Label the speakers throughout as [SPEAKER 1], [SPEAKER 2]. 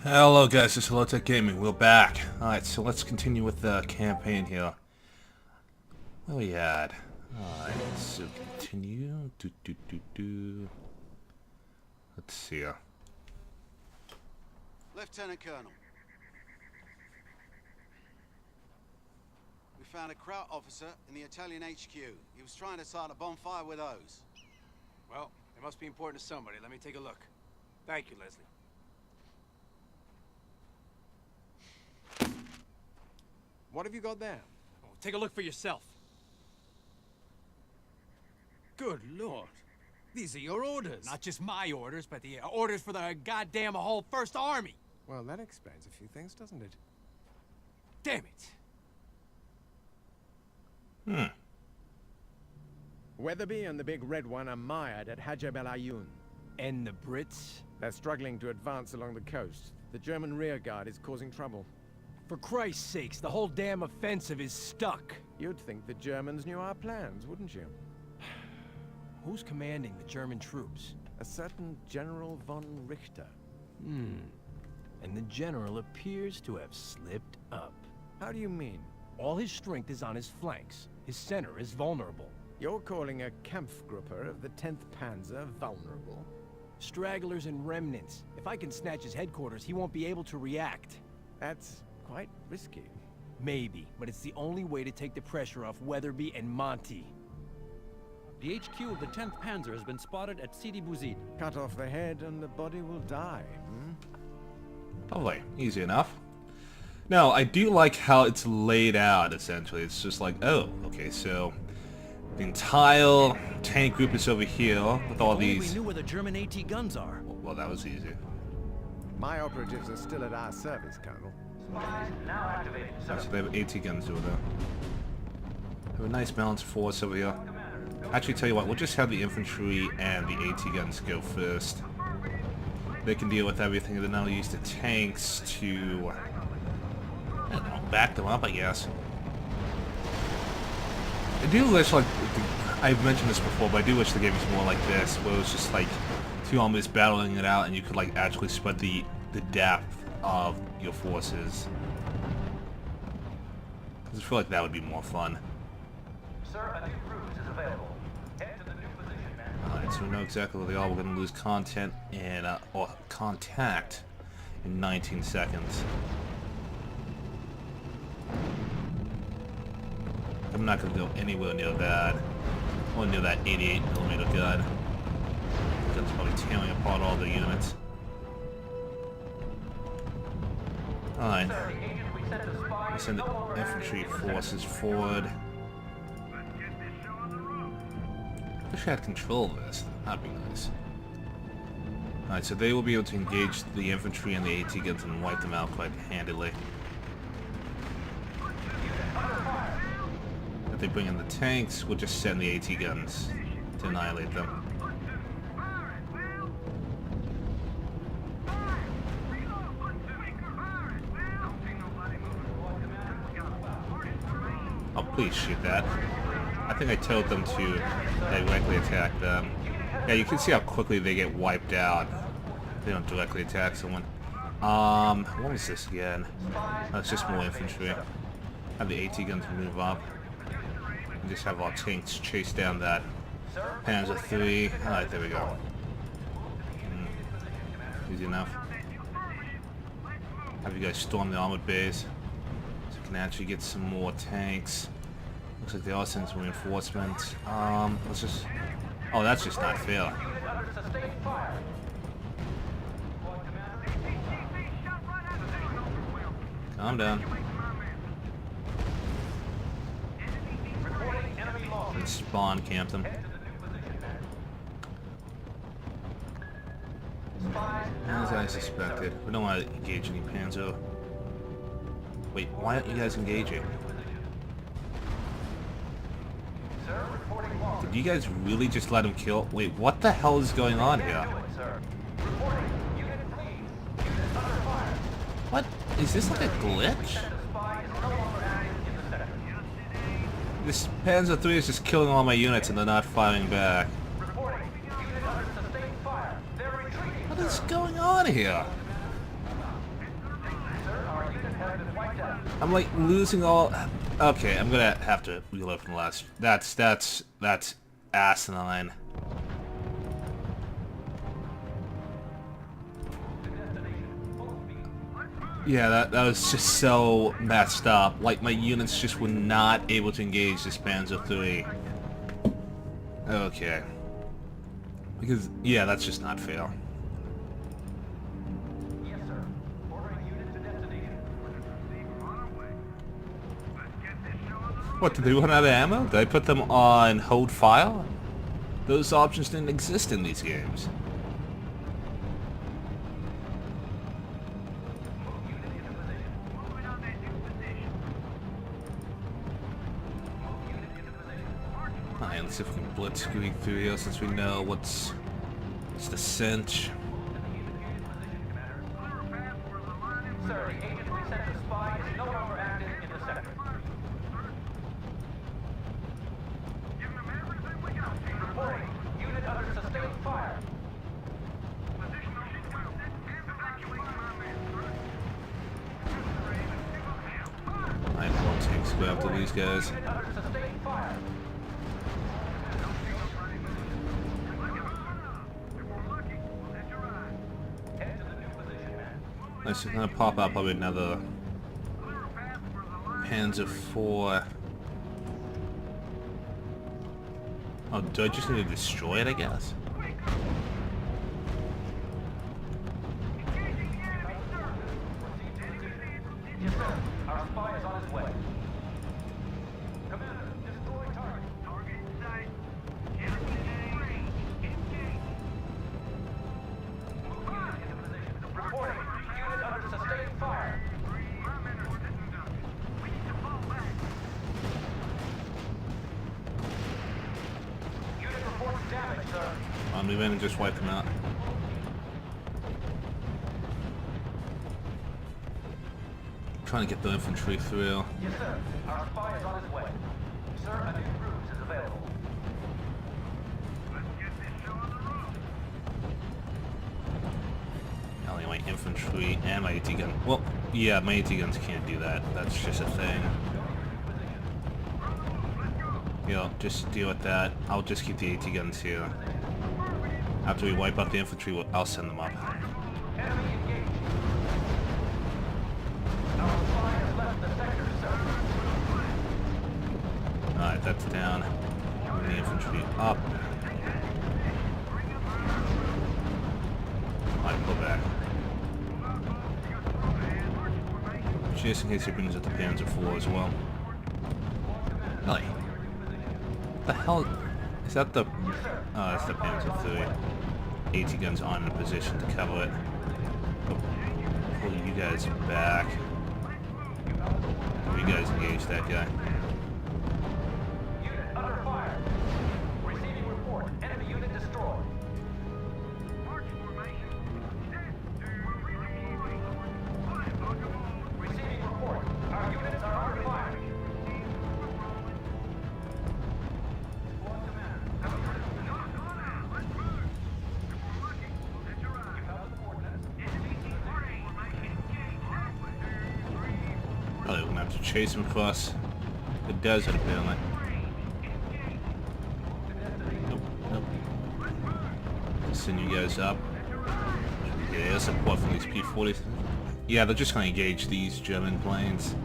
[SPEAKER 1] Hello guys, this is Hello Tech Gaming. We're back. Alright, so let's continue with the campaign here. What we had? Alright, so continue. Let's see here.
[SPEAKER 2] Lieutenant Colonel. We found a Kraut officer in the Italian HQ. He was trying to start a bonfire with those.
[SPEAKER 3] Well, it must be important to somebody. Let me take a look. Thank you, Leslie. What have you got there? Oh, take a look for yourself. Good Lord. These are your orders. Not just my orders, but the orders for the goddamn whole First Army.
[SPEAKER 4] Well, that explains a few things, doesn't it?
[SPEAKER 3] Damn it.
[SPEAKER 4] Weatherby and the big red one are mired at Hajj al-Ayoun.
[SPEAKER 3] And the Brits?
[SPEAKER 4] They're struggling to advance along the coast. The German rearguard is causing trouble.
[SPEAKER 3] For Christ's sakes, the whole damn offensive is stuck.
[SPEAKER 4] You'd think the Germans knew our plans, wouldn't you?
[SPEAKER 3] Who's commanding the German troops?
[SPEAKER 4] A certain General von Richter.
[SPEAKER 3] And the general appears to have slipped up.
[SPEAKER 4] How do you mean?
[SPEAKER 3] All his strength is on his flanks. His center is vulnerable.
[SPEAKER 4] You're calling a Kampfgruppe of the 10th Panzer vulnerable?
[SPEAKER 3] Stragglers and remnants. If I can snatch his headquarters, he won't be able to react.
[SPEAKER 4] That's quite risky.
[SPEAKER 3] Maybe, but it's the only way to take the pressure off Weatherby and Monty.
[SPEAKER 5] The HQ of the 10th Panzer has been spotted at Sidi Bouzid.
[SPEAKER 4] Cut off the head and the body will die,
[SPEAKER 1] Lovely. Easy enough. Now, I do like how it's laid out, essentially. It's just like, oh, okay, so the entire tank group is over here with all
[SPEAKER 5] Only
[SPEAKER 1] these...
[SPEAKER 5] we knew where the German AT guns are.
[SPEAKER 1] Well, that was easy.
[SPEAKER 4] My operatives are still at our service, Colonel.
[SPEAKER 1] So they have AT guns over there. Have a nice balanced force over here. Actually, tell you what, we'll just have the infantry and the AT guns go first. They can deal with everything, and then I'll use the tanks to, I don't know, back them up, I guess. I do wish, like, I've mentioned this before, but I do wish the game was more like this, where it was just like two armies battling it out, and you could like actually spread the depth of your forces. I feel like that would be more fun.
[SPEAKER 6] Sir, a new cruise is available. Head to the new position, man.
[SPEAKER 1] Alright, so we know exactly where they are. We're going to lose content and, or contact in 19 seconds. I'm not going to go anywhere near that. Or near that 88mm gun. That's probably tearing apart all the units. Alright. We send the infantry forces forward. Wish I had control of this. That'd be nice. Alright, so they will be able to engage the infantry and the AT guns and wipe them out quite handily. If they bring in the tanks, we'll just send the AT guns to annihilate them. Oh, please shoot that. I think I told them to directly attack them. Yeah, you can see how quickly they get wiped out. They don't directly attack someone. What was this again? Oh, it's just more infantry. Have the AT guns move up. And just have our tanks chase down that Panzer III. Alright, there we go. Easy enough. Have you guys storm the armored base. So we can actually get some more tanks. Looks like they are sending some reinforcements. Let's just... Oh, that's just not fair. Calm down. Let's spawn camp them. As I suspected. We don't want to engage any Panzer. Wait, why aren't you guys engaging? Did you guys really just let him kill? Wait, what the hell is going on here? What? Is this like a glitch? This Panzer III is just killing all my units and they're not firing back. What is going on here? I'm like losing all. Okay, I'm gonna have to reload from the last. That's asinine. Yeah, that was just so messed up. Like, my units just were not able to engage this Panzer III. Okay. Because, yeah, that's just not fair.
[SPEAKER 6] Yes, sir. Ordering unit to destination.
[SPEAKER 1] What, did they run out of ammo? Did I put them on hold fire? Those options didn't exist in these games. Alright, let's see if we can blitzkrieg through here since we know what's the cinch.
[SPEAKER 6] Sir, the agent we sent to spy is no longer active in the sector. Reporting. Unit under sustained fire.
[SPEAKER 1] I want tanks to go after these guys.
[SPEAKER 6] Unit under sustained fire. Head to the new position, man.
[SPEAKER 1] Nice, it's gonna pop up probably another Panzer IV. Oh, do I just need to destroy it, I guess?
[SPEAKER 6] Yes, sir. Our spy is on his way. Commander, destroy target. Target in sight. Reporting. Unit under sustained fire. Unit reports damage, sir.
[SPEAKER 1] I'll move in and just wipe them out. Trying to get the infantry through.
[SPEAKER 6] Yes, sir. Our spy is on his way. Sir, a new R.U.S.E is available.
[SPEAKER 1] Only my infantry and my AT gun. Well, yeah, my AT guns can't do that. That's just a thing. Yeah, just deal with that. I'll just keep the AT guns here. After we wipe out the infantry, I'll send them up.
[SPEAKER 6] Enemy engaged. Our spy has left the sector, sir.
[SPEAKER 1] Alright, that's down. Bring the infantry up. Alright, pull back. Just in case he brings up the Panzer IV as well. Really? What the hell? Is that the... Oh, that's the Panzer III. AT guns on in a position to cover it. Oh, pull you guys back. You guys engage that guy.
[SPEAKER 6] Unit under fire. Receiving report. Enemy unit destroyed. Receiving report. Our units are under fire. Squad commander. You have the coordinates.
[SPEAKER 1] Probably we're gonna have to chase him across the desert apparently. Nope, nope. Send you guys up. Yeah, air support from these P-40s. Yeah, they're just gonna engage these German planes.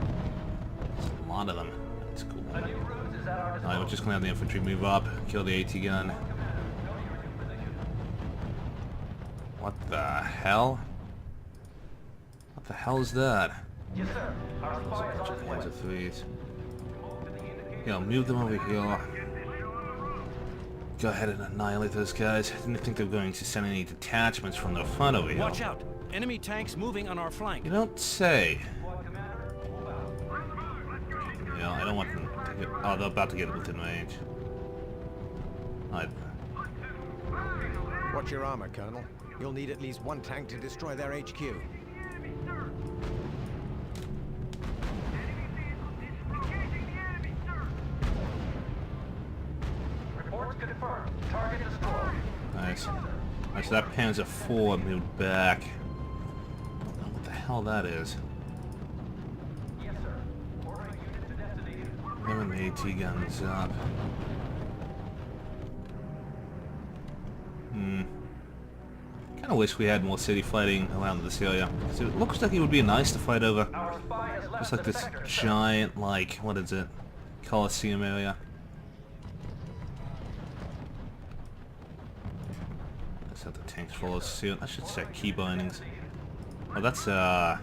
[SPEAKER 1] There's a lot of them. That's cool.
[SPEAKER 6] A new R.U.S is at our disposal.
[SPEAKER 1] Alright, we're just gonna have the infantry move up, kill the AT gun. What the hell? What the hell is that?
[SPEAKER 6] Yes, sir. Our
[SPEAKER 1] Those
[SPEAKER 6] spy
[SPEAKER 1] are a
[SPEAKER 6] is
[SPEAKER 1] bunch
[SPEAKER 6] on
[SPEAKER 1] of
[SPEAKER 6] his way.
[SPEAKER 1] Panzer IIIs.
[SPEAKER 6] Move to the indicated.
[SPEAKER 1] Yeah, move them over here. Go ahead and annihilate those guys. I didn't think they were going to send any detachments from the front over here.
[SPEAKER 5] Watch out! Enemy tanks moving on our flank.
[SPEAKER 1] You don't say.
[SPEAKER 6] Squad commander, move out.
[SPEAKER 1] Yeah, I don't want them to get... Oh, they're about to get within range.
[SPEAKER 4] Watch your armor, Colonel. You'll need at least one tank to destroy their HQ.
[SPEAKER 6] Reports confirmed. Target destroyed.
[SPEAKER 1] Nice. Nice, that Panzer IV moved back. I don't know what the hell that is. Having the AT guns up. Kind of wish we had more city fighting around this area. 'Cause it looks like it would be nice to fight over.
[SPEAKER 6] Our spy has left
[SPEAKER 1] Just like
[SPEAKER 6] the
[SPEAKER 1] this
[SPEAKER 6] sector, sir.
[SPEAKER 1] giant, like, what is it? Coliseum area. Let's have the tanks follow suit. I should set key bindings. Oh, that's a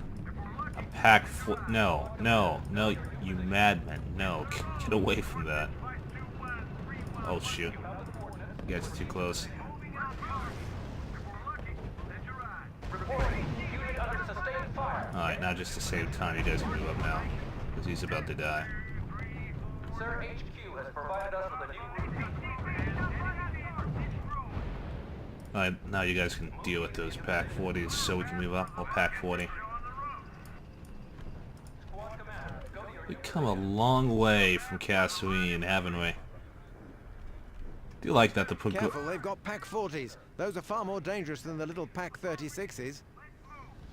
[SPEAKER 1] pack for. No, you madmen. No, get away from that. Oh, shoot. You guys are too close.
[SPEAKER 6] Reporting. Unit under sustained fire.
[SPEAKER 1] Alright, now just to save time, you guys can move up now. Because he's about to die.
[SPEAKER 6] Sir, HQ has provided us with a new route.
[SPEAKER 1] Alright, now you guys can deal with those pack 40s so we can move up. Or pack 40.
[SPEAKER 6] Squad commander, go to your
[SPEAKER 1] We've come a long way from Kasserine, haven't we? Do you like that? The
[SPEAKER 4] Careful, they've got Pack 40s. Those are far more dangerous than the little Pack 36s.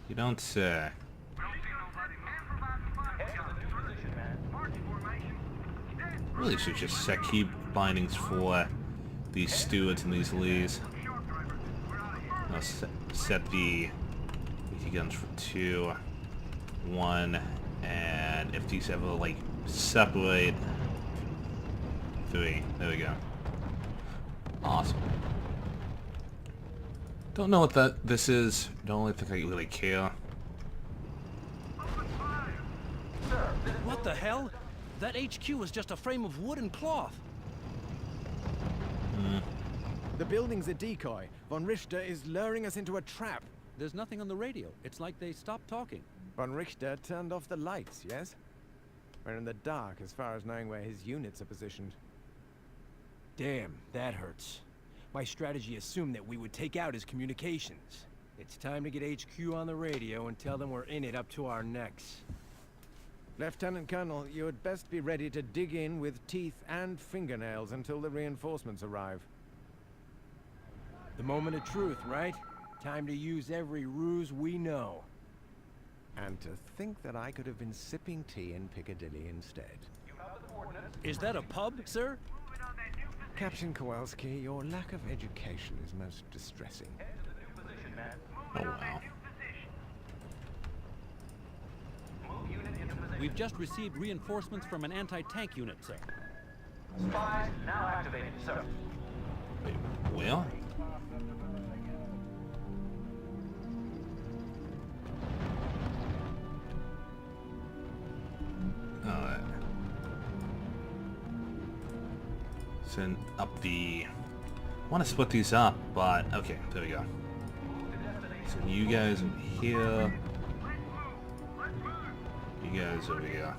[SPEAKER 1] You don't say.
[SPEAKER 6] head to the new position, man.
[SPEAKER 1] Really should just set key bindings for these Stewards and these Lees. I'll set the AT guns for 2, 1, and if these ever like separate, 3. There we go. Awesome. Don't know what this is. Don't really think I really care.
[SPEAKER 5] What the hell? That HQ is just a frame of wood and cloth.
[SPEAKER 4] The building's a decoy. Von Richter is luring us into a trap.
[SPEAKER 5] There's nothing on the radio. It's like they stopped talking.
[SPEAKER 4] Von Richter turned off the lights, yes? We're in the dark as far as knowing where his units are positioned.
[SPEAKER 3] Damn, that hurts. My strategy assumed that we would take out his communications. It's time to get HQ on the radio and tell them we're in it up to our necks.
[SPEAKER 4] Lieutenant Colonel, you had best be ready to dig in with teeth and fingernails until the reinforcements arrive.
[SPEAKER 3] The moment of truth, right? Time to use every ruse we know.
[SPEAKER 4] And to think that I could have been sipping tea in Piccadilly instead.
[SPEAKER 6] You have the coordinates.
[SPEAKER 5] Is that a pub, sir?
[SPEAKER 4] Captain Kowalski, your lack of education is most distressing.
[SPEAKER 6] Head to the new position, man.
[SPEAKER 1] Oh wow.
[SPEAKER 6] Move unit into position.
[SPEAKER 5] We've just received reinforcements from an anti-tank unit, sir.
[SPEAKER 6] Spies now activated, sir.
[SPEAKER 1] Wait, well? Alright. Send up the... I want to split these up, but... Okay, there we go. So you guys in here. You guys over here.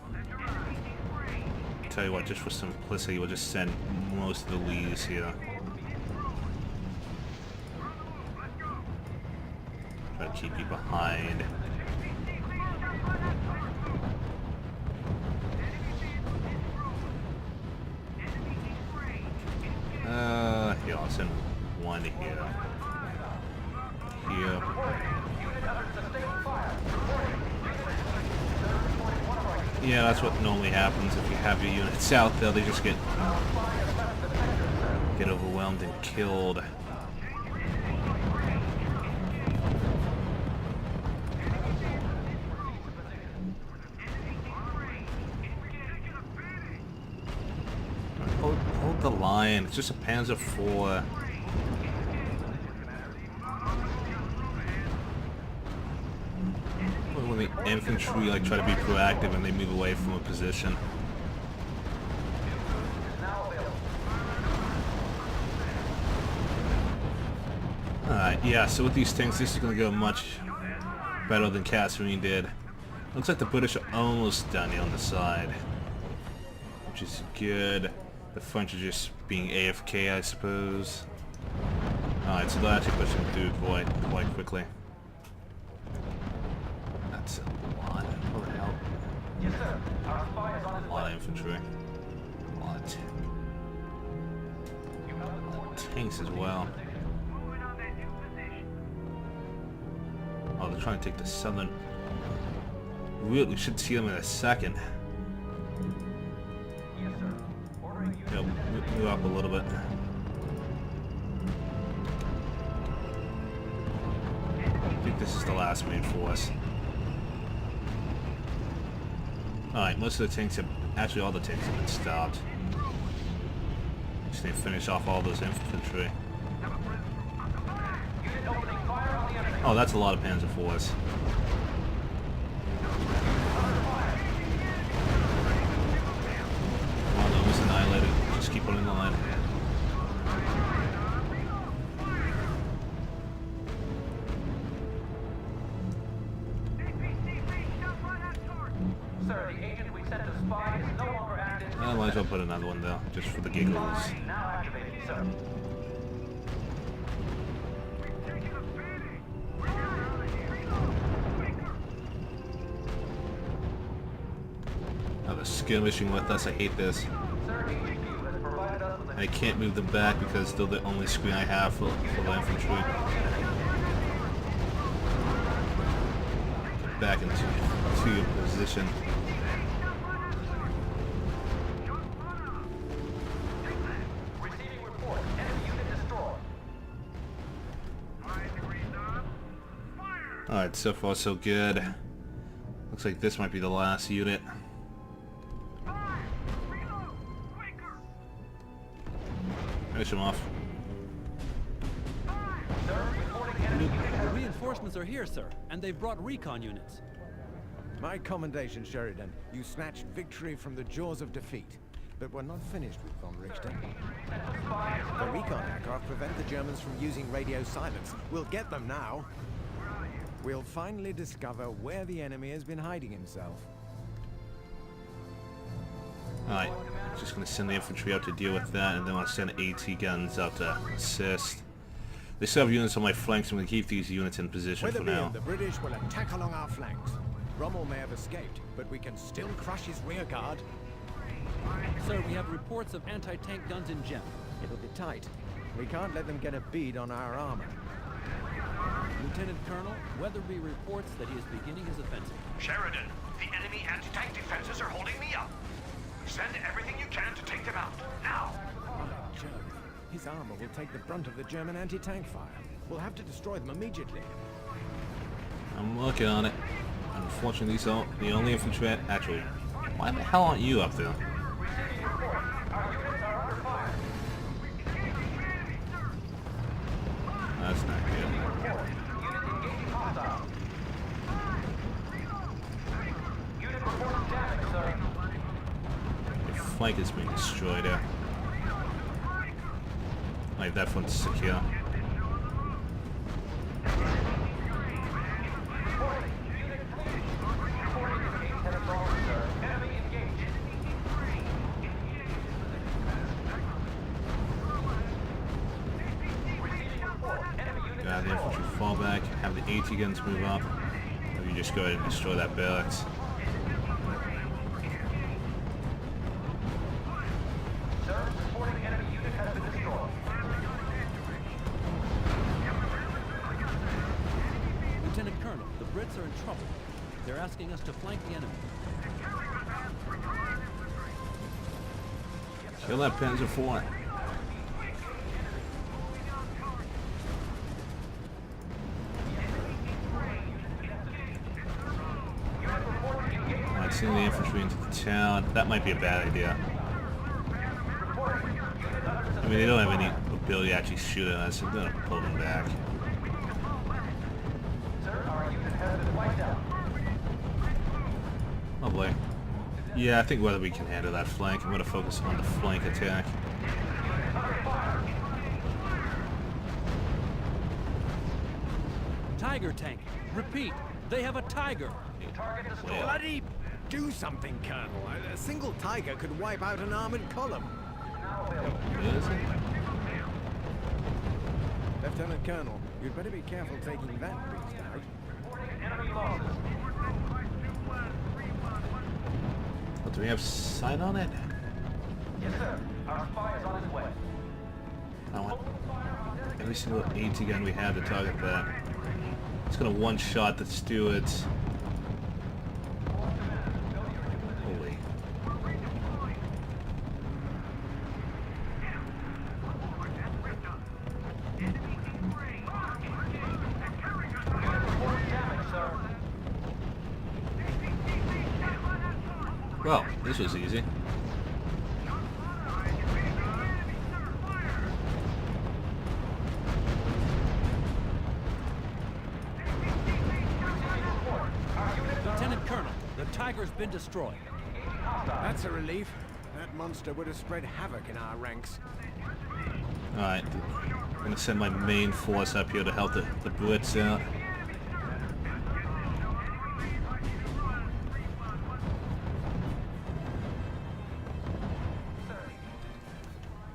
[SPEAKER 1] Tell you what, just for simplicity, we'll just send most of the Lees here. Try to keep you behind. Here, I'll send one here. Here. Yeah, that's what normally happens if you have your units out there. They just get overwhelmed and killed. Hold the line. It's just a Panzer IV. When the infantry like try to be proactive and they move away from a position. Alright, yeah, so with these tanks, this is going to go much better than Kasserine did. Looks like the British are almost done here on the side, which is good. The French are just being AFK, I suppose. Alright, so they're actually pushing through quite quickly. That's a lot. What the hell?
[SPEAKER 6] Yes, sir. Our spy is on his
[SPEAKER 1] A lot
[SPEAKER 6] way.
[SPEAKER 1] of infantry. A lot of tanks as well. Oh, they're trying to take the southern... We should see them in a second. Actually, I'll move up a little bit. I think this is the last main force. Alright, most of the tanks have... Actually, all the tanks have been stopped. Just need to finish off all those infantry. Oh, that's a lot of Panzer IVs. Come on, almost annihilated. Just keep putting the line.
[SPEAKER 6] Sir, the agent we sent to spy is no longer active.
[SPEAKER 1] I might as well put another one though, just for the giggles.
[SPEAKER 6] Now activated, sir.
[SPEAKER 1] Oh, they're skirmishing with us. I hate this.
[SPEAKER 6] Sir, HQ has provided us with a...
[SPEAKER 1] I can't move them back because they're the only screen I have for the infantry. Get back into your position.
[SPEAKER 6] Receiving report. Enemy unit destroyed.
[SPEAKER 1] Alright, so far so good. Looks like this might be the last unit. Finish him off.
[SPEAKER 5] The reinforcements are here, sir, and they've brought recon units.
[SPEAKER 4] My commendation, Sheridan. You snatched victory from the jaws of defeat. But we're not finished with von Richter. The recon aircraft prevent the Germans from using radio silence. We'll get them now. We'll finally discover where the enemy has been hiding himself.
[SPEAKER 1] Alright, just gonna send the infantry out to deal with that, and then I'll send AT guns out to assist. They still have units on my flanks, so I'm gonna keep these units in position for now.
[SPEAKER 4] The British will attack along our flanks. Rommel may have escaped, but we can still crush his rear guard.
[SPEAKER 5] Sir, we have reports of anti-tank guns in Gem.
[SPEAKER 4] It'll be tight. We can't let them get a bead on our armor.
[SPEAKER 5] Lieutenant Colonel, Weatherby reports that he is beginning his offensive.
[SPEAKER 7] Sheridan, the enemy anti-tank defenses are holding me up. Send everything you can to take them out, now!
[SPEAKER 4] By Jove, his armor will take the brunt of the German anti-tank fire. We'll have to destroy them immediately.
[SPEAKER 1] I'm working on it. Unfortunately, these are the only infantry... Actually, why the hell aren't you up there? That's not good. The flank is being destroyed there. Like, that one's secure. Have the infantry fall back, have the AT guns move up, or you just go ahead and destroy that barracks.
[SPEAKER 6] Sir, reporting enemy unit has been destroyed.
[SPEAKER 5] Lieutenant Colonel, the Brits are in trouble. They're asking us to flank the enemy.
[SPEAKER 1] Kill that Panzer IV. Alright, send the infantry into the town. That might be a bad idea. I mean, they don't have any ability to actually shoot at us, so I'm gonna pull them back.
[SPEAKER 6] Sir, our unit has been wiped out.
[SPEAKER 1] Oh boy. Yeah, I think whether we can handle that flank. I'm gonna focus on the flank attack.
[SPEAKER 5] Tiger tank. Repeat, they have a Tiger.
[SPEAKER 6] Target destroyed.
[SPEAKER 4] Bloody do something, Colonel. A single Tiger could wipe out an armored column.
[SPEAKER 1] Is it?
[SPEAKER 4] Lieutenant Colonel, you'd better be careful taking that beast out.
[SPEAKER 6] Enemy losses.
[SPEAKER 1] Oh, do we have sight on it?
[SPEAKER 6] Yes, sir. Our spy is on his way.
[SPEAKER 1] I want every single AT gun we have to target that. It's gonna one-shot the stewards. Holy. Well, this was easy.
[SPEAKER 5] Lieutenant Colonel, the Tiger's been destroyed.
[SPEAKER 4] That's a relief. That monster would have spread havoc in our ranks.
[SPEAKER 1] Alright, I'm gonna send my main force up here to help the Brits out.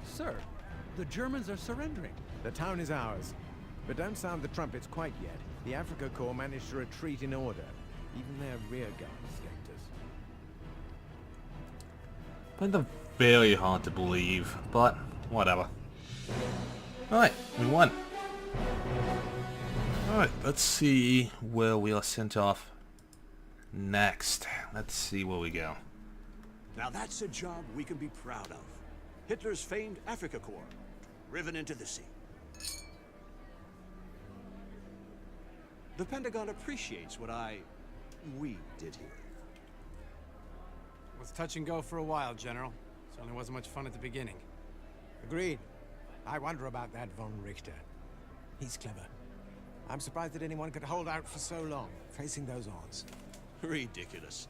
[SPEAKER 5] Sir, the Germans are surrendering.
[SPEAKER 4] The town is ours. But don't sound the trumpets quite yet. The Africa Corps managed to retreat in order. Even their rear guard escaped us.
[SPEAKER 1] Find them very hard to believe, but whatever. Alright, we won. Alright, let's see where we are sent off next. Let's see where we go.
[SPEAKER 8] Now that's a job we can be proud of. Hitler's famed Africa Corps, driven into the sea. The Pentagon appreciates what we did here.
[SPEAKER 3] It was touch and go for a while, General. Certainly wasn't much fun at the beginning.
[SPEAKER 4] Agreed. I wonder about that von Richter. He's clever. I'm surprised that anyone could hold out for so long, facing those odds.
[SPEAKER 8] Ridiculous.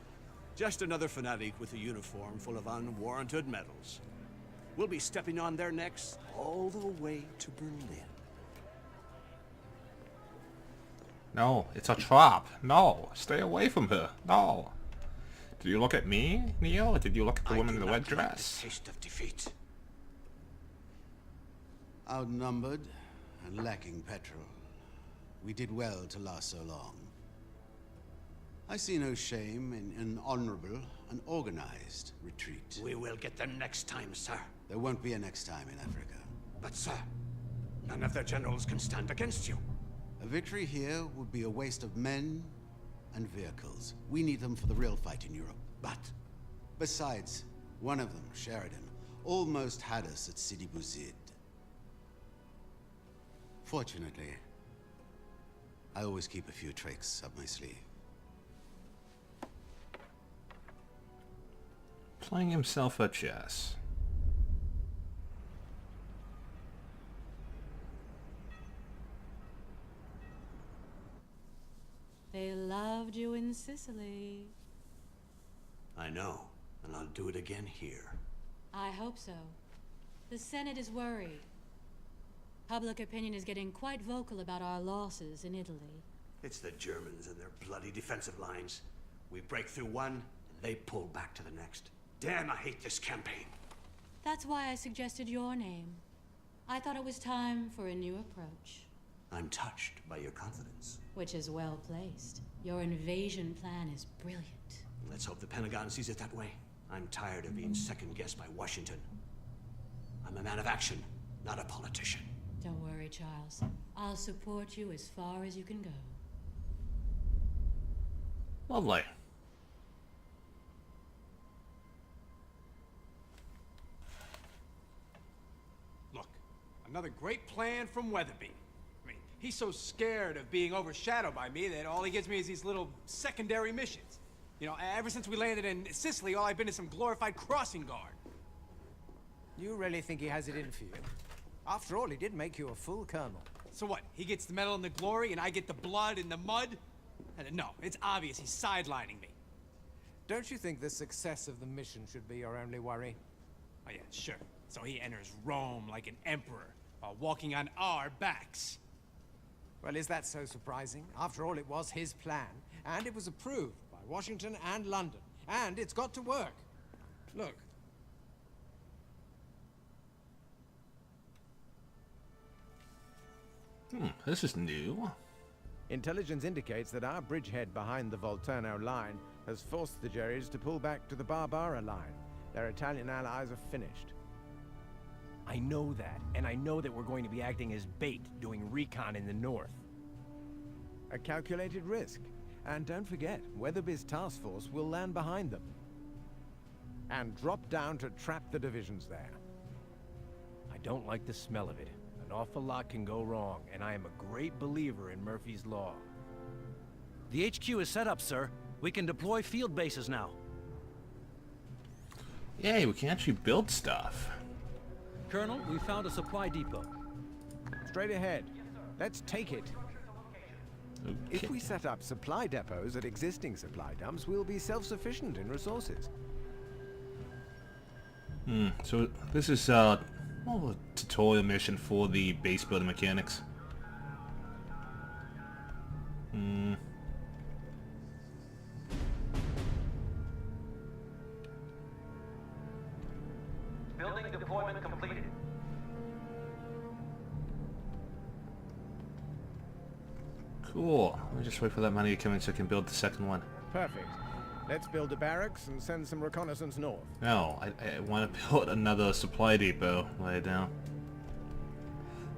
[SPEAKER 8] Just another fanatic with a uniform full of unwarranted medals. We'll be stepping on their necks all the way to Berlin.
[SPEAKER 1] No, it's a trap. No, stay away from her. No. Did you look at me, Neo, or did you look at the woman in the red dress?
[SPEAKER 8] The taste of defeat.
[SPEAKER 2] Outnumbered and lacking petrol, we did well to last so long. I see no shame in an honorable and organized retreat.
[SPEAKER 8] We will get them next time, sir.
[SPEAKER 2] There won't be a next time in Africa.
[SPEAKER 8] But, sir, none of their generals can stand against you.
[SPEAKER 2] A victory here would be a waste of men and vehicles. We need them for the real fight in Europe.
[SPEAKER 8] But
[SPEAKER 2] Besides, one of them, Sheridan, almost had us at Sidi Bouzid. Fortunately, I always keep a few tricks up my sleeve.
[SPEAKER 1] Playing himself at chess.
[SPEAKER 9] They loved you in Sicily.
[SPEAKER 8] I know, and I'll do it again here.
[SPEAKER 9] I hope so. The Senate is worried. Public opinion is getting quite vocal about our losses in Italy.
[SPEAKER 8] It's the Germans and their bloody defensive lines. We break through one, and they pull back to the next. Damn, I hate this campaign.
[SPEAKER 9] That's why I suggested your name. I thought it was time for a new approach.
[SPEAKER 8] I'm touched by your confidence.
[SPEAKER 9] Which is well placed. Your invasion plan is brilliant.
[SPEAKER 8] Let's hope the Pentagon sees it that way. I'm tired of being second-guessed by Washington. I'm a man of action, not a politician.
[SPEAKER 9] Don't worry, Charles. I'll support you as far as you can go.
[SPEAKER 1] Lovely.
[SPEAKER 3] Look, another great plan from Weatherby. I mean, he's so scared of being overshadowed by me that all he gives me is these little secondary missions. You know, ever since we landed in Sicily, all I've been is some glorified crossing guard.
[SPEAKER 4] You really think he has it in for you? After all, he did make you a full colonel.
[SPEAKER 3] So what, he gets the medal and the glory, and I get the blood and the mud? And no, it's obvious he's sidelining me.
[SPEAKER 4] Don't you think the success of the mission should be your only worry?
[SPEAKER 3] Oh yeah, sure. So he enters Rome like an emperor, while walking on our backs.
[SPEAKER 4] Well, is that so surprising? After all, it was his plan, and it was approved by Washington and London, and it's got to work. Look.
[SPEAKER 1] This is new.
[SPEAKER 4] Intelligence indicates that our bridgehead behind the Volturno line has forced the Jerrys to pull back to the Barbara line. Their Italian allies are finished.
[SPEAKER 3] I know that, and I know that we're going to be acting as bait, doing recon in the north.
[SPEAKER 4] A calculated risk. And don't forget, Weatherby's task force will land behind them. And drop down to trap the divisions there.
[SPEAKER 3] I don't like the smell of it. An awful lot can go wrong, and I am a great believer in Murphy's Law.
[SPEAKER 5] The HQ is set up, sir. We can deploy field bases now.
[SPEAKER 1] Yay, we can actually build stuff.
[SPEAKER 5] Colonel, we found a supply depot.
[SPEAKER 4] Straight ahead. Let's take it.
[SPEAKER 1] Okay.
[SPEAKER 4] If we set up supply depots at existing supply dumps, we'll be self-sufficient in resources.
[SPEAKER 1] So this is a tutorial mission for the base building mechanics.
[SPEAKER 6] Building deployment completed.
[SPEAKER 1] Cool. Let me just wait for that money to come in so I can build the second one.
[SPEAKER 4] Perfect. Let's build a barracks and send some reconnaissance north.
[SPEAKER 1] No, I want to build another supply depot right now.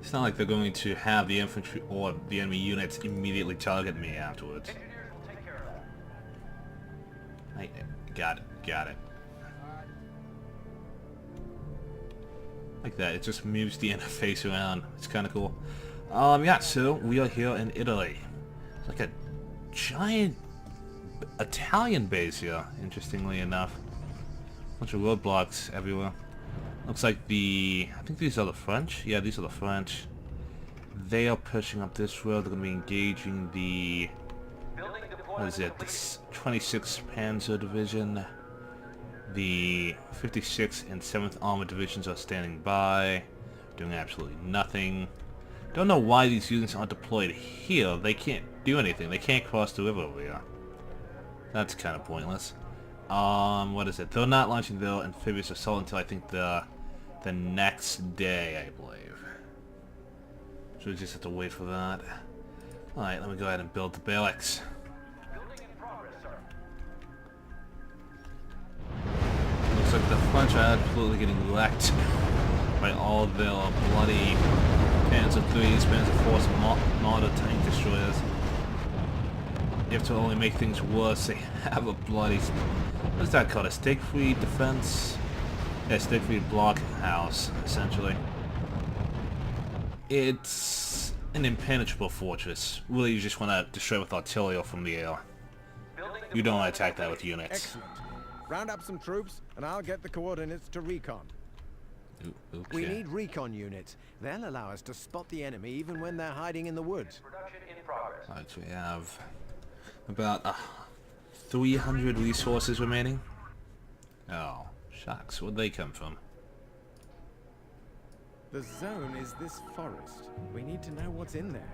[SPEAKER 1] It's not like they're going to have the infantry or the enemy units immediately target me afterwards.
[SPEAKER 6] Engineers will take care of that.
[SPEAKER 1] Got it. Like that, it just moves the interface around. It's kind of cool. Yeah, so we are here in Italy. It's like a giant Italian base here, interestingly enough. Bunch of roadblocks everywhere. Looks like I think these are the French? Yeah, these are the French. They are pushing up this road. They're going to be engaging the... what is it? The 26th Panzer Division. The 56th and 7th Armored Divisions are standing by, doing absolutely nothing. Don't know why these units aren't deployed here. They can't do anything. They can't cross the river over here. That's kind of pointless. What is it? They're not launching their amphibious assault until I think the next day, I believe. So we just have to wait for that. Alright, let me go ahead and build the barracks.
[SPEAKER 6] Building in progress, sir.
[SPEAKER 1] Looks like the French are absolutely getting wrecked by all their bloody Panzer IIIs, Panzer IVs, and Marder tank destroyers. You have to only make things worse. They have a bloody... what is that called? A stake-free defense? Yeah, stake-free blockhouse, essentially. It's an impenetrable fortress. Really, you just want to destroy with artillery from the air. You don't want to attack that with units.
[SPEAKER 4] Excellent. Round up some troops, and I'll get the coordinates to recon.
[SPEAKER 1] Okay.
[SPEAKER 4] We need recon units. They'll allow us to spot the enemy even when they're hiding in the woods.
[SPEAKER 6] Production in progress.
[SPEAKER 1] Right, so we have about 300 resources remaining. Oh, shucks. Where'd they come from?
[SPEAKER 4] The zone is this forest. We need to know what's in there.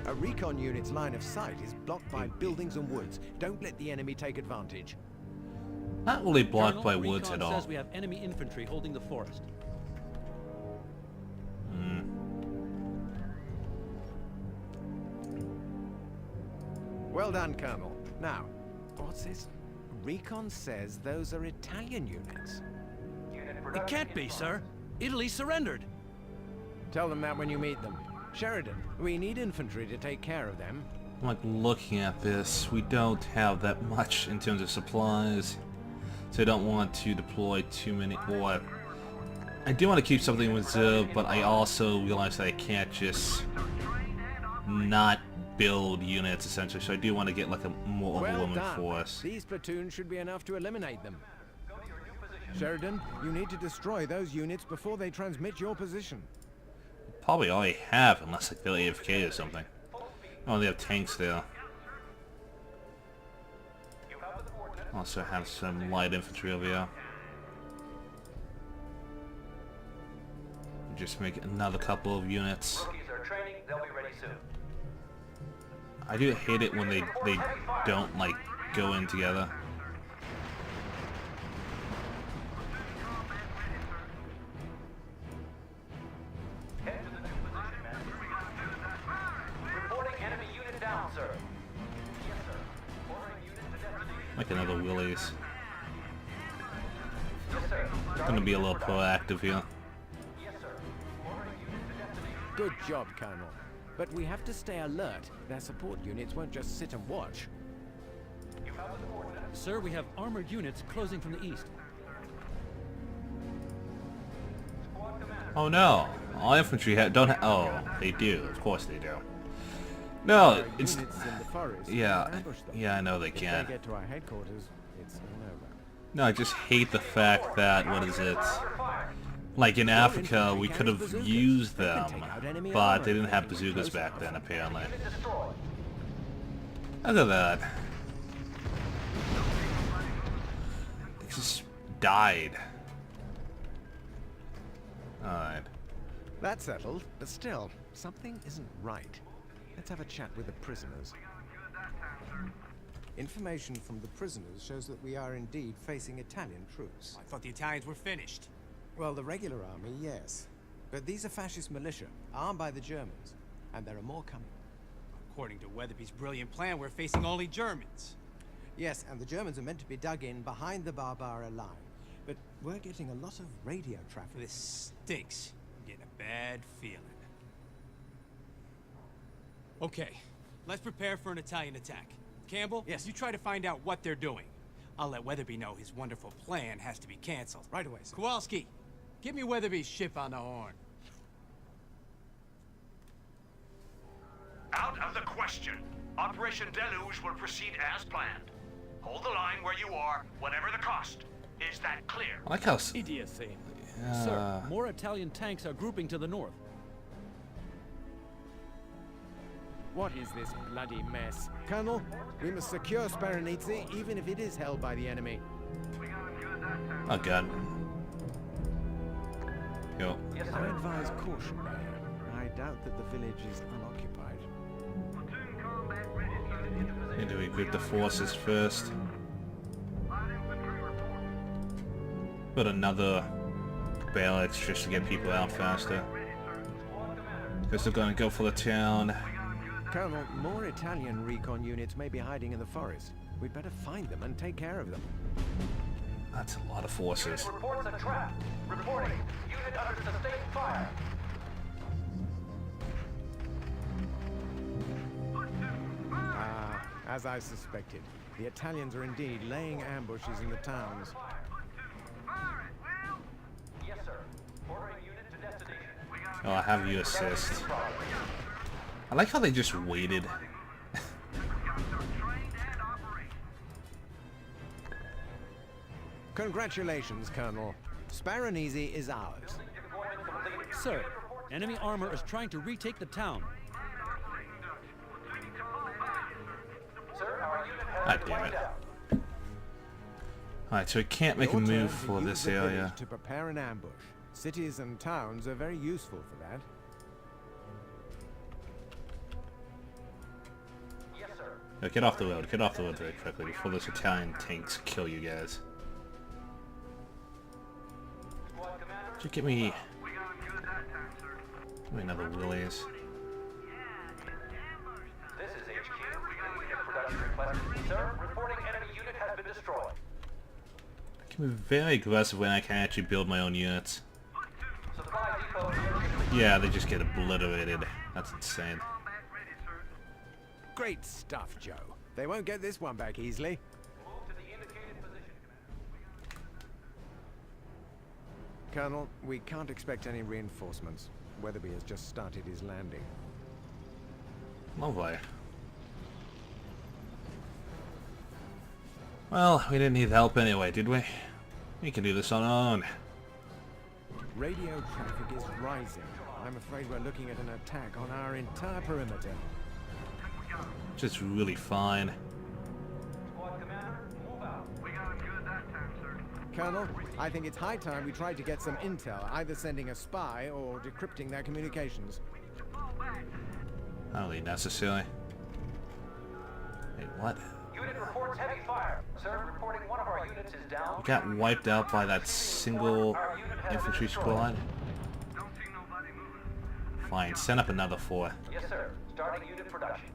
[SPEAKER 4] A recon unit's line of sight is blocked by buildings and woods. Don't let the enemy take advantage.
[SPEAKER 1] Not really blocked
[SPEAKER 5] Colonel,
[SPEAKER 1] by woods
[SPEAKER 5] recon
[SPEAKER 1] at all.
[SPEAKER 5] says we have enemy infantry holding the forest.
[SPEAKER 4] Well done, Colonel. Now, what's this? Recon says those are Italian units.
[SPEAKER 5] It can't be, sir. Italy surrendered.
[SPEAKER 4] Tell them that when you meet them. Sheridan, we need infantry to take care of them.
[SPEAKER 1] I'm like looking at this. We don't have that much in terms of supplies. So I don't want to deploy too many, or I do want to keep something in reserve, but I also realize that I can't just not build units essentially, so I do want to get like a more overwhelming force.
[SPEAKER 4] These platoons should be enough to eliminate them. Sheridan, you need to destroy those units before they transmit your position.
[SPEAKER 1] Probably already have, unless like they're AFK or something. Oh, they have tanks there. Also have some light infantry over here. Just make another couple of units.
[SPEAKER 6] Rookies are training. They'll be ready soon.
[SPEAKER 1] I do hate it when they don't like go in together.
[SPEAKER 6] Head to the new position, man. Reporting enemy unit down, sir. Yes, sir. Ordering unit to destination.
[SPEAKER 1] Like another Willys.
[SPEAKER 6] Yes, sir.
[SPEAKER 1] Gonna be a little proactive here.
[SPEAKER 6] Yes, sir. Ordering unit to destination.
[SPEAKER 4] Good job, Colonel. But we have to stay alert. Their support units won't just sit and watch.
[SPEAKER 6] You have the coordinates.
[SPEAKER 5] Sir, we have armored units closing from the east.
[SPEAKER 6] Squad commander.
[SPEAKER 1] Oh no! All infantry don't have. Oh, they do. Of course they do. No, it's
[SPEAKER 4] units in the forest.
[SPEAKER 1] yeah,
[SPEAKER 4] Ambush them.
[SPEAKER 1] yeah. I know they
[SPEAKER 4] If
[SPEAKER 1] can.
[SPEAKER 4] they get to our headquarters, it's all over.
[SPEAKER 1] No, I just hate the fact that, what is it? Like in Africa, we could have used them, but they didn't have bazookas back then, apparently. Look at that. They just died. Alright.
[SPEAKER 4] That's settled, but still, something isn't right. Let's have a chat with the prisoners. Information from the prisoners shows that we are indeed facing Italian troops.
[SPEAKER 3] I thought the Italians were finished.
[SPEAKER 4] Well, the regular army, yes. But these are fascist militia, armed by the Germans. And there are more coming.
[SPEAKER 3] According to Weatherby's brilliant plan, we're facing only Germans.
[SPEAKER 4] Yes, and the Germans are meant to be dug in behind the Barbara line. But we're getting a lot of radio traffic.
[SPEAKER 3] This stinks. I'm getting a bad feeling. Okay, let's prepare for an Italian attack. Campbell,
[SPEAKER 4] yes,
[SPEAKER 3] you try to find out what they're doing. I'll let Weatherby know his wonderful plan has to be canceled.
[SPEAKER 4] Right away, sir.
[SPEAKER 3] Kowalski, give me Weatherby's ship on the horn.
[SPEAKER 7] Out of the question. Operation Deluge will proceed as planned. Hold the line where you are, whatever the cost. Is that clear?
[SPEAKER 1] I like how...
[SPEAKER 5] Idiocy. Sir, more Italian tanks are grouping to the north.
[SPEAKER 4] What is this bloody mess? Colonel, we must secure Sparanizzi, even if it is held by the enemy.
[SPEAKER 1] Oh god. Yo.
[SPEAKER 4] I advise caution here. I doubt that the village is unoccupied.
[SPEAKER 1] Need to regroup the forces first. Put another barracks just to get people out faster. Guess they're gonna go for the town.
[SPEAKER 4] Colonel, more Italian recon units may be hiding in the forest. We'd better find them and take care of them.
[SPEAKER 1] That's a lot of forces.
[SPEAKER 6] Unit reports a trap. Reporting. Unit under sustained fire.
[SPEAKER 4] As I suspected, the Italians are indeed laying ambushes in the towns.
[SPEAKER 6] Yes, sir. Ordering unit to destination.
[SPEAKER 1] Oh, I have you assist. I like how they just waited.
[SPEAKER 4] Congratulations, Colonel. Sparanizzi is ours.
[SPEAKER 5] Sir, enemy armor is trying to retake the town.
[SPEAKER 6] Sir, our unit has
[SPEAKER 1] God
[SPEAKER 6] been
[SPEAKER 1] damn
[SPEAKER 6] wiped
[SPEAKER 1] it.
[SPEAKER 6] out.
[SPEAKER 1] Alright, so we can't make a
[SPEAKER 4] Your turn
[SPEAKER 1] move
[SPEAKER 4] to
[SPEAKER 1] for
[SPEAKER 4] use
[SPEAKER 1] this
[SPEAKER 4] the village
[SPEAKER 1] area.
[SPEAKER 4] to prepare an ambush. Cities and towns are very useful for that.
[SPEAKER 6] Yes, sir.
[SPEAKER 1] Yo, get off the road. Get off the road very quickly before those Italian tanks kill you guys.
[SPEAKER 6] Squad commander.
[SPEAKER 1] Just give me another Willys.
[SPEAKER 6] This is HQ. Unit production requested. Sir, reporting enemy unit has been destroyed.
[SPEAKER 1] I can be very aggressive when I can actually build my own units.
[SPEAKER 6] Supply depot.
[SPEAKER 1] Yeah, they just get obliterated. That's insane.
[SPEAKER 4] Great stuff, Joe. They won't get this one back easily.
[SPEAKER 6] Move to the indicated position, Commander.
[SPEAKER 4] Colonel, we can't expect any reinforcements. Weatherby has just started his landing.
[SPEAKER 1] Lovely. Well, we didn't need help anyway, did we? We can do this on our own.
[SPEAKER 4] Radio traffic is rising. I'm afraid we're looking at an attack on our entire perimeter.
[SPEAKER 1] Which is really fine.
[SPEAKER 6] Squad commander, move out.
[SPEAKER 4] Colonel, I think it's high time we tried to get some intel, either sending a spy or decrypting their communications.
[SPEAKER 1] Not really necessary. Wait, what?
[SPEAKER 6] Unit reports heavy fire. Sir, reporting one of our units is down.
[SPEAKER 1] We got wiped out by that single
[SPEAKER 6] Our unit has
[SPEAKER 1] infantry
[SPEAKER 6] been destroyed.
[SPEAKER 1] squad? Fine, send up another 4.
[SPEAKER 6] Yes, sir. Starting unit production.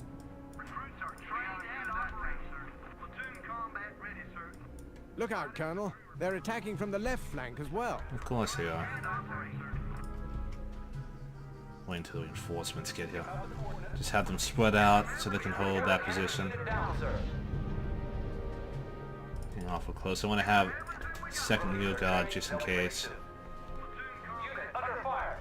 [SPEAKER 4] Look out, Colonel. They're attacking from the left flank as well.
[SPEAKER 1] Of course they are. Wait until the reinforcements get here. Just have them spread out so they can hold that position.
[SPEAKER 6] Unit down, sir.
[SPEAKER 1] Getting awful close. I want to have second rear guard just in case.
[SPEAKER 6] Unit under fire.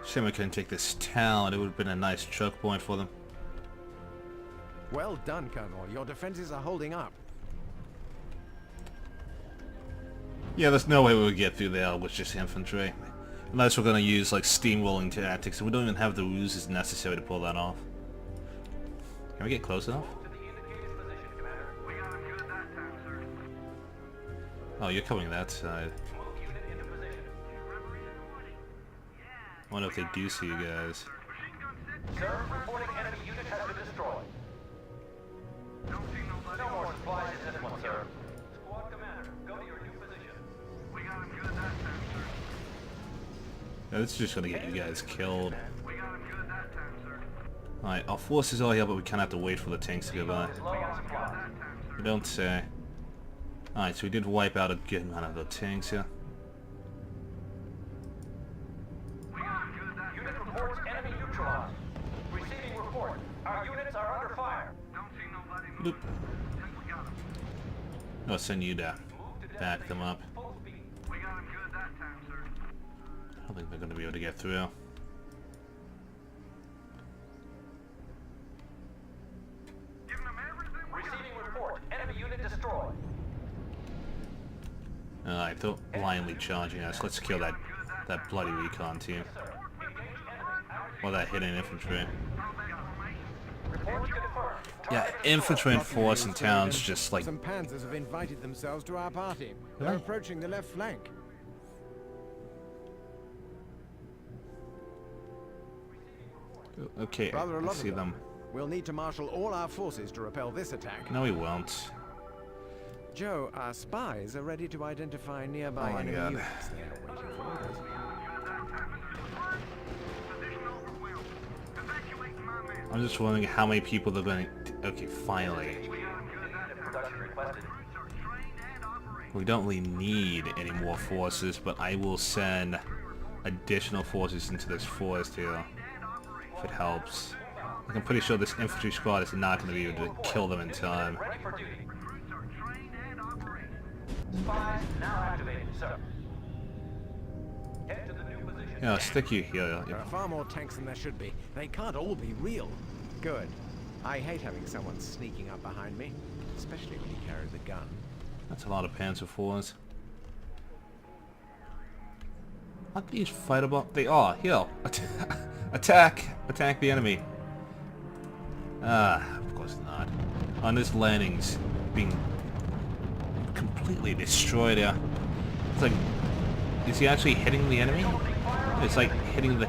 [SPEAKER 1] Shame I couldn't take this town. It would have been a nice choke point for them.
[SPEAKER 4] Well done, Colonel. Your defenses are holding up.
[SPEAKER 1] Yeah, there's no way we would get through there with just infantry. Unless we're going to use like steamrolling tactics, and we don't even have the ruses necessary to pull that off. Can we get close enough? Oh, you're coming that side. I wonder if they do see you guys.
[SPEAKER 6] Sir, reporting enemy unit has been destroyed. No more supplies in this one, sir. Squad commander, go to your new position. We got him good that time, sir.
[SPEAKER 1] Yeah, this is just gonna get you guys killed.
[SPEAKER 6] We got him good that time, sir.
[SPEAKER 1] Alright, our forces are here, but we kind of have to wait for the tanks to go by.
[SPEAKER 6] Low on supplies.
[SPEAKER 1] You don't say. Alright, so we did wipe out a good amount of the tanks here.
[SPEAKER 6] Unit reports enemy neutralized. Receiving report. Our units are under fire. Don't see nobody.
[SPEAKER 1] Boop. I'll send you to back them up.
[SPEAKER 6] We got him good that time, sir.
[SPEAKER 1] I don't think they're going to be able to get through.
[SPEAKER 6] Receiving report. Enemy unit destroyed.
[SPEAKER 1] Alright, they're blindly charging us. Let's kill that bloody recon team. Or that hidden infantry.
[SPEAKER 6] Report confirmed.
[SPEAKER 1] Yeah, infantry and force in towns just like...
[SPEAKER 4] Some panzers have invited themselves to our party. They're approaching the left flank.
[SPEAKER 1] Okay,
[SPEAKER 4] Rather a
[SPEAKER 1] I
[SPEAKER 4] lot
[SPEAKER 1] see
[SPEAKER 4] of
[SPEAKER 1] them.
[SPEAKER 4] We'll need to marshal all our forces to repel this attack.
[SPEAKER 1] No, we won't.
[SPEAKER 4] Joe, our spies are ready to identify nearby
[SPEAKER 1] Oh my
[SPEAKER 4] enemy
[SPEAKER 1] God.
[SPEAKER 4] units. They are waiting for orders.
[SPEAKER 1] I'm just wondering how many people they're going to... Okay, finally.
[SPEAKER 6] Production requested.
[SPEAKER 1] We don't really need any more forces, but I will send additional forces into this forest here. If it helps. I'm pretty sure this infantry squad is not going to be able to kill them in time.
[SPEAKER 6] Ready for duty. Spies now activated, sir. Head to the new position.
[SPEAKER 1] Yeah, I'll stick you here.
[SPEAKER 4] There are far more tanks than there should be. They can't all be real. Good. I hate having someone sneaking up behind me, especially when he carries a gun.
[SPEAKER 1] That's a lot of Panzer IVs. Aren't these fightable? They are. Here. Attack! Attack the enemy. Ah, of course not. On this landing's being completely destroyed here. It's like... Is he actually hitting the enemy? It's like hitting the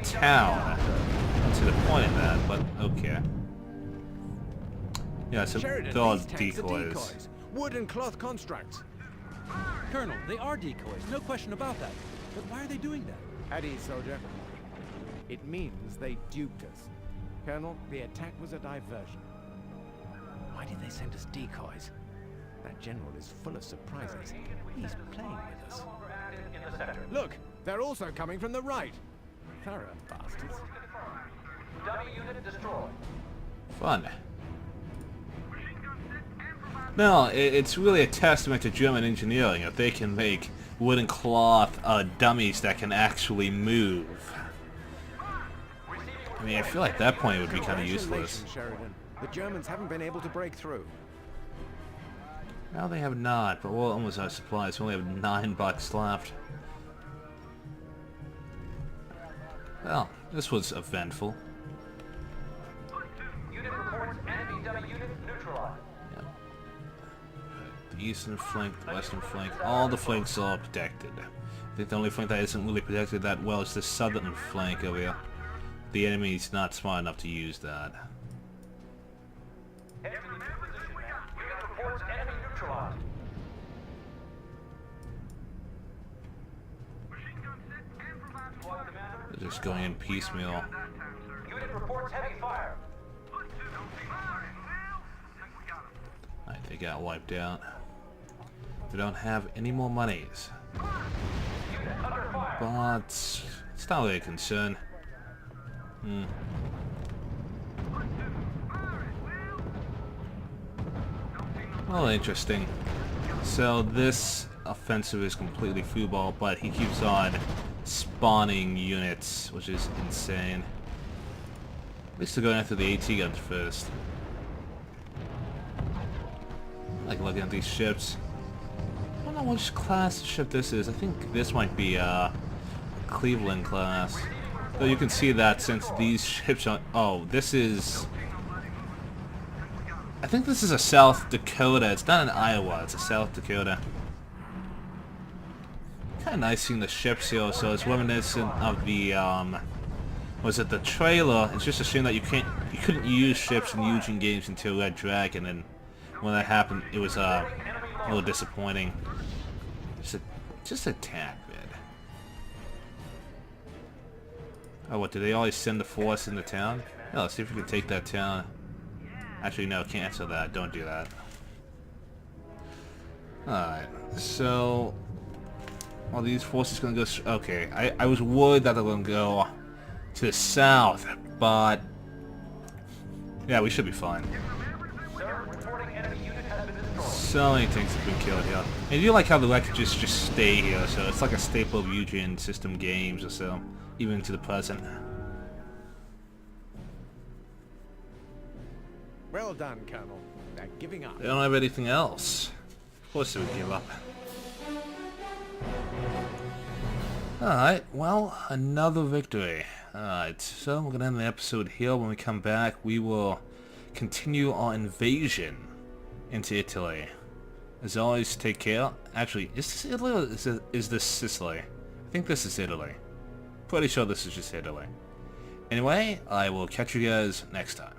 [SPEAKER 1] town. Not to the point of that, but okay. Yeah, so
[SPEAKER 4] Sheridan,
[SPEAKER 1] they're all
[SPEAKER 4] these tanks are
[SPEAKER 1] decoys.
[SPEAKER 4] Wood and cloth constructs.
[SPEAKER 5] Colonel, they are decoys, no question about that. But why are they doing that?
[SPEAKER 4] At ease, soldier. It means they duped us. Colonel, the attack was a diversion. Why did they send us decoys? That general is full of surprises. He's playing with us.
[SPEAKER 6] In the center.
[SPEAKER 4] Look, they're also coming from the right. Thorough bastards.
[SPEAKER 6] Dummy unit destroyed.
[SPEAKER 1] Fun. No, it's really a testament to German engineering if they can make wooden cloth dummies that can actually move. I mean, I feel like at that point it would be kind of useless.
[SPEAKER 4] Congratulations, Sheridan. The Germans haven't been able to break through.
[SPEAKER 1] No, they have not, but we're almost out of supplies. We only have $9 left. Well, this was eventful.
[SPEAKER 6] Unit reports enemy dummy unit neutralized.
[SPEAKER 1] The eastern flank, the western flank, all the flanks are protected. I think the only flank that isn't really protected that well is the southern flank over here. The enemy's not smart enough to use that.
[SPEAKER 6] Head to the new position. Unit reports enemy neutralized. Squad commander.
[SPEAKER 1] They're just going in piecemeal.
[SPEAKER 6] Unit reports heavy fire.
[SPEAKER 1] Alright, they got wiped out. They don't have any more monies.
[SPEAKER 6] Unit under fire.
[SPEAKER 1] But it's not really a concern. Well, interesting. So this offensive is completely foosball, but he keeps on spawning units, which is insane. At least they're going after the AT guns first. Like looking at these ships. I don't know which class ship this is. I think this might be Cleveland class. Though you can see that since these ships are... Oh, this is... I think this is a South Dakota. It's not an Iowa. It's a South Dakota. Kind of nice seeing the ships here. So it's reminiscent of the was it the trailer? It's just a shame that you couldn't use ships in Eugene games until Red Dragon, and when that happened, it was a little disappointing. Just a tad bit. Oh, what? Do they always send the force into town? Yeah, let's see if we can take that town. Actually, no, cancel that. Don't do that. Alright, so... Are these forces going to go... Okay, I was worried that they were going to go to the south, but... Yeah, we should be fine. So many things have been killed here. And you like how the wreckages just stay here, so it's like a staple of Eugene system games or so, even to the present.
[SPEAKER 4] Well done, Colonel. They're giving up.
[SPEAKER 1] They don't have anything else. Of course they would give up. Alright, well, another victory. Alright, so we're going to end the episode here. When we come back, we will continue our invasion into Italy. As always, take care. Actually, is this Italy or is this Sicily? I think this is Italy. Pretty sure this is just Italy. Anyway, I will catch you guys next time.